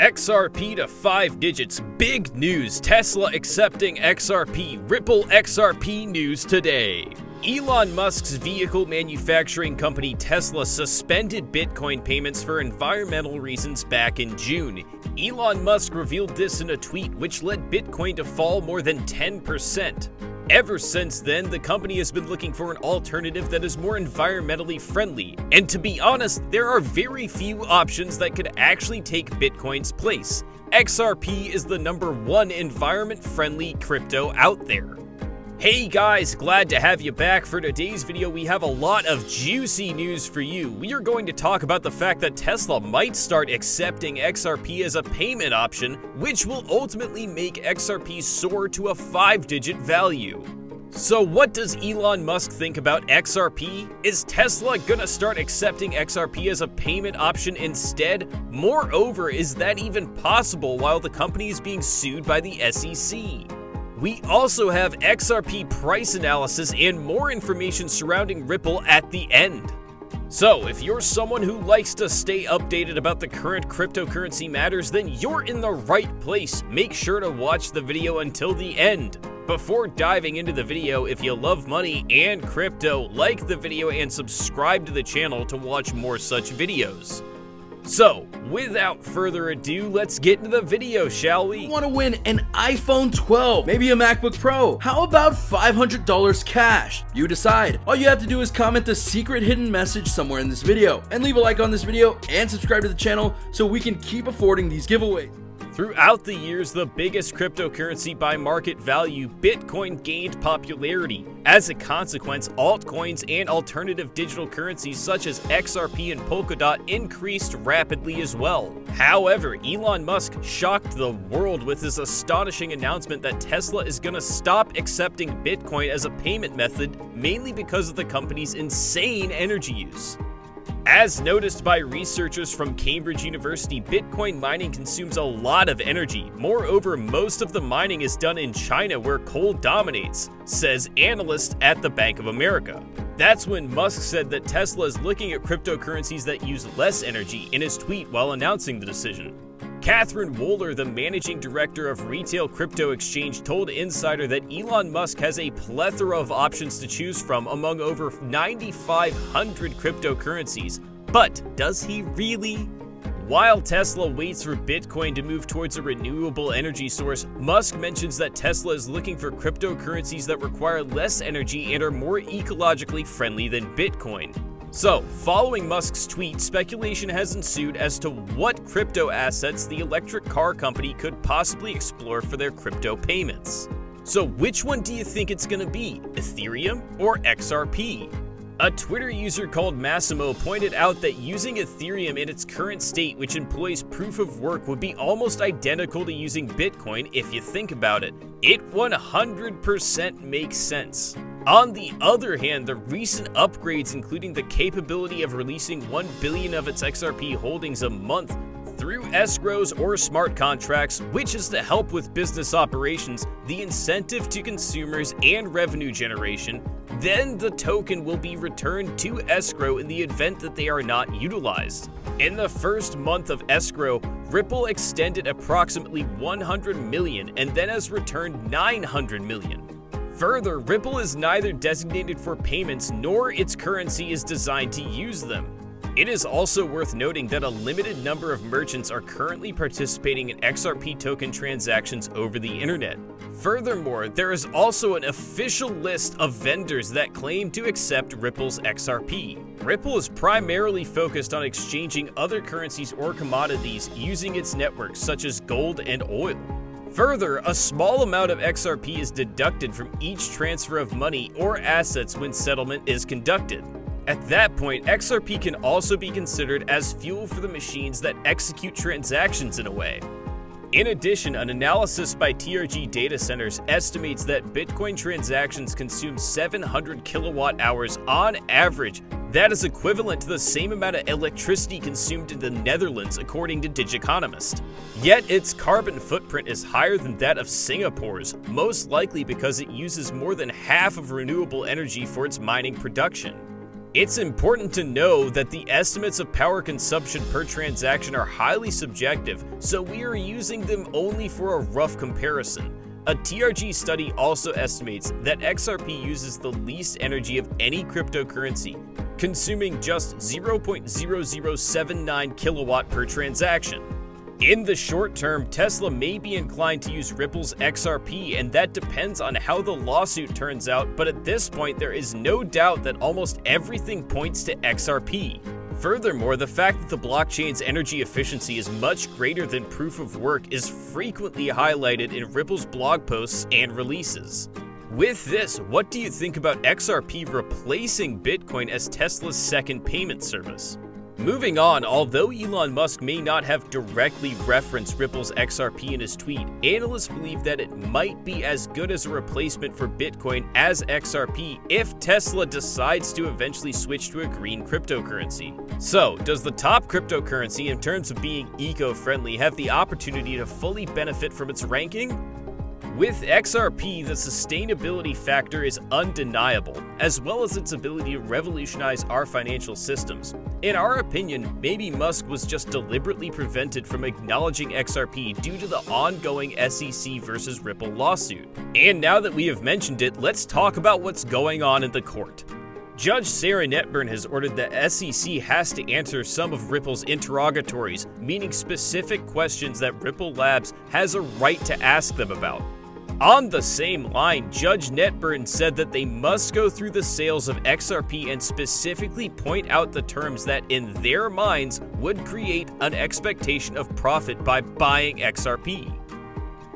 XRP to 5 digits, big news, Tesla accepting XRP, Ripple XRP news today. Elon Musk's vehicle manufacturing company Tesla suspended Bitcoin payments for environmental reasons back in June. Elon Musk revealed this in a tweet which led Bitcoin to fall more than 10%. Ever since then, the company has been looking for an alternative that is more environmentally friendly, and to be honest, there are very few options that could actually take Bitcoin's place. XRP is the #1 environment-friendly crypto out there. Hey guys, glad to have you back. For today's video, we have a lot of juicy news for you. We are going to talk about the fact that Tesla might start accepting XRP as a payment option, which will ultimately make XRP soar to a 5-digit value. So what does Elon Musk think about XRP? Is Tesla gonna start accepting XRP as a payment option instead? Moreover, is that even possible while the company is being sued by the SEC? We also have XRP price analysis and more information surrounding Ripple at the end. So, if you're someone who likes to stay updated about the current cryptocurrency matters, then you're in the right place. Make sure to watch the video until the end. Before diving into the video, if you love money and crypto, like the video and subscribe to the channel to watch more such videos. So, without further ado, let's get into the video, shall we? Want to win an iPhone 12, maybe a MacBook Pro? How about $500 cash? You decide. All you have to do is comment the secret hidden message somewhere in this video, and leave a like on this video, and subscribe to the channel so we can keep affording these giveaways. Throughout the years, the biggest cryptocurrency by market value, Bitcoin gained popularity. As a consequence, altcoins and alternative digital currencies such as XRP and Polka Dot increased rapidly as well. However, Elon Musk shocked the world with his astonishing announcement that Tesla is gonna stop accepting Bitcoin as a payment method, mainly because of the company's insane energy use. As noticed by researchers from Cambridge University, Bitcoin mining consumes a lot of energy. Moreover, most of the mining is done in China where coal dominates, says analyst at the Bank of America. That's when Musk said that Tesla is looking at cryptocurrencies that use less energy in his tweet while announcing the decision. Catherine Wohler, the managing director of retail crypto exchange, told Insider that Elon Musk has a plethora of options to choose from among over 9,500 cryptocurrencies. But does he really? While Tesla waits for Bitcoin to move towards a renewable energy source, Musk mentions that Tesla is looking for cryptocurrencies that require less energy and are more ecologically friendly than Bitcoin. So, following Musk's tweet, speculation has ensued as to what crypto assets the electric car company could possibly explore for their crypto payments. So which one do you think it's gonna be, Ethereum or XRP? A Twitter user called Massimo pointed out that using Ethereum in its current state, which employs proof of work, would be almost identical to using Bitcoin if you think about it. It 100% makes sense. On the other hand, the recent upgrades, including the capability of releasing 1 billion of its XRP holdings a month through escrows or smart contracts, which is to help with business operations, the incentive to consumers, and revenue generation, then the token will be returned to escrow in the event that they are not utilized. In the first month of escrow, Ripple extended approximately 100 million and then has returned 900 million. Further, Ripple is neither designated for payments nor its currency is designed to use them. It is also worth noting that a limited number of merchants are currently participating in XRP token transactions over the internet. Furthermore, there is also an official list of vendors that claim to accept Ripple's XRP. Ripple is primarily focused on exchanging other currencies or commodities using its networks such as gold and oil. Further, a small amount of XRP is deducted from each transfer of money or assets when settlement is conducted. At that point, XRP can also be considered as fuel for the machines that execute transactions in a way. In addition, an analysis by TRG Data Centers estimates that Bitcoin transactions consume 700 kilowatt hours on average. That is equivalent to the same amount of electricity consumed in the Netherlands, according to Digiconomist. Yet its carbon footprint is higher than that of Singapore's, most likely because it uses more than half of renewable energy for its mining production. It's important to know that the estimates of power consumption per transaction are highly subjective, so we are using them only for a rough comparison. A TRG study also estimates that XRP uses the least energy of any cryptocurrency, consuming just 0.0079 kilowatt per transaction. In the short term, Tesla may be inclined to use Ripple's XRP, and that depends on how the lawsuit turns out, but at this point there is no doubt that almost everything points to XRP. Furthermore, the fact that the blockchain's energy efficiency is much greater than proof of work is frequently highlighted in Ripple's blog posts and releases. With this, what do you think about XRP replacing Bitcoin as Tesla's second payment service? Moving on, although Elon Musk may not have directly referenced Ripple's XRP in his tweet, analysts believe that it might be as good as a replacement for Bitcoin as XRP if Tesla decides to eventually switch to a green cryptocurrency. So, does the top cryptocurrency in terms of being eco-friendly have the opportunity to fully benefit from its ranking? With XRP, the sustainability factor is undeniable, as well as its ability to revolutionize our financial systems. In our opinion, maybe Musk was just deliberately prevented from acknowledging XRP due to the ongoing SEC versus Ripple lawsuit. And now that we have mentioned it, let's talk about what's going on in the court. Judge Sarah Netburn has ordered the SEC has to answer some of Ripple's interrogatories, meaning specific questions that Ripple Labs has a right to ask them about. On the same line, Judge Netburn said that they must go through the sales of XRP and specifically point out the terms that, in their minds, would create an expectation of profit by buying XRP.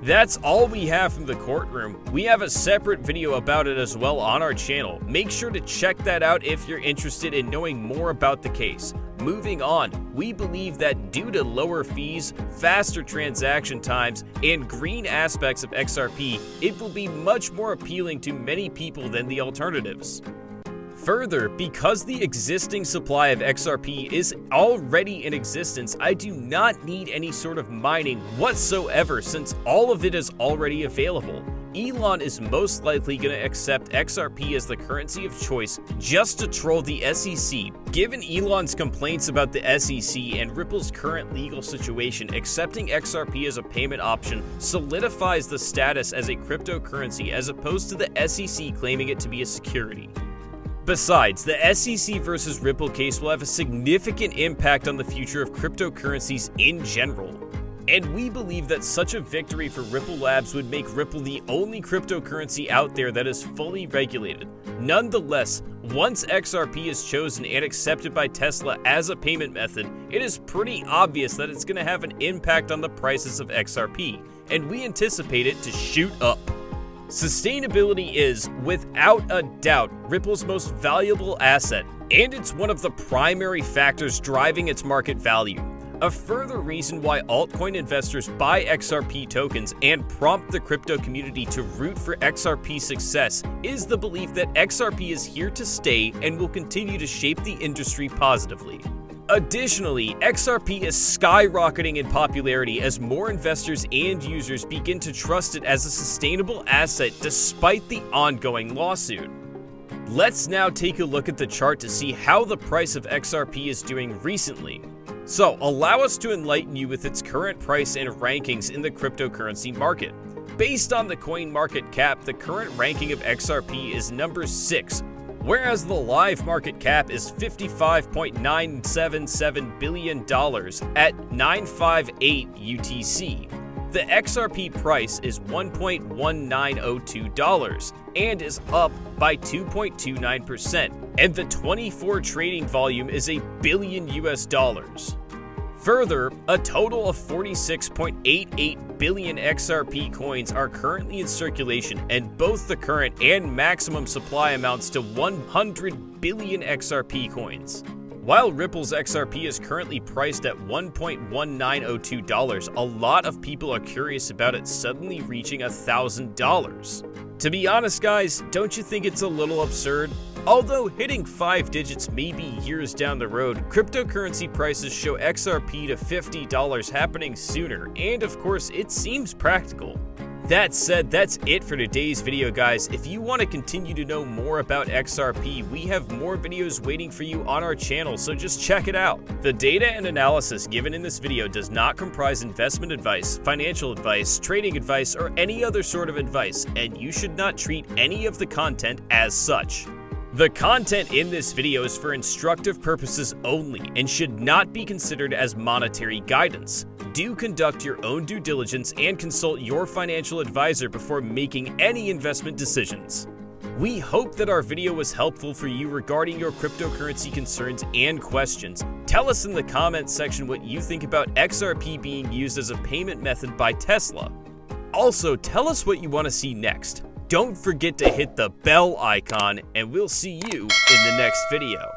That's all we have from the courtroom. We have a separate video about it as well on our channel. Make sure to check that out if you're interested in knowing more about the case. Moving on, we believe that due to lower fees, faster transaction times, and green aspects of XRP, it will be much more appealing to many people than the alternatives. Further, because the existing supply of XRP is already in existence, I do not need any sort of mining whatsoever since all of it is already available. Elon is most likely going to accept XRP as the currency of choice just to troll the SEC. Given Elon's complaints about the SEC and Ripple's current legal situation, accepting XRP as a payment option solidifies the status as a cryptocurrency as opposed to the SEC claiming it to be a security. Besides, the SEC versus Ripple case will have a significant impact on the future of cryptocurrencies in general. And we believe that such a victory for Ripple Labs would make Ripple the only cryptocurrency out there that is fully regulated. Nonetheless, once XRP is chosen and accepted by Tesla as a payment method, it is pretty obvious that it's going to have an impact on the prices of XRP, and we anticipate it to shoot up. Sustainability is, without a doubt, Ripple's most valuable asset, and it's one of the primary factors driving its market value. A further reason why altcoin investors buy XRP tokens and prompt the crypto community to root for XRP success is the belief that XRP is here to stay and will continue to shape the industry positively. Additionally, XRP is skyrocketing in popularity as more investors and users begin to trust it as a sustainable asset despite the ongoing lawsuit. Let's now take a look at the chart to see how the price of XRP is doing recently. So, allow us to enlighten you with its current price and rankings in the cryptocurrency market. Based on the coin market cap, the current ranking of XRP is number 6, whereas the live market cap is $55.977 billion at 958 UTC. The XRP price is $1.1902 and is up by 2.29%, and the 24 trading volume is $1 billion. Further, a total of 46.88 billion XRP coins are currently in circulation, and both the current and maximum supply amounts to 100 billion XRP coins. While Ripple's XRP is currently priced at $1.1902, a lot of people are curious about it suddenly reaching $1,000. To be honest, guys, don't you think it's a little absurd? Although hitting 5 digits may be years down the road, cryptocurrency prices show XRP to $50 happening sooner, and of course, it seems practical. That said, that's it for today's video, guys. If you want to continue to know more about XRP, we have more videos waiting for you on our channel, so just check it out. The data and analysis given in this video does not comprise investment advice, financial advice, trading advice, or any other sort of advice, and you should not treat any of the content as such. The content in this video is for instructive purposes only and should not be considered as monetary guidance. Do conduct your own due diligence and consult your financial advisor before making any investment decisions. We hope that our video was helpful for you regarding your cryptocurrency concerns and questions. Tell us in the comments section what you think about XRP being used as a payment method by Tesla. Also, tell us what you want to see next. Don't forget to hit the bell icon, and we'll see you in the next video.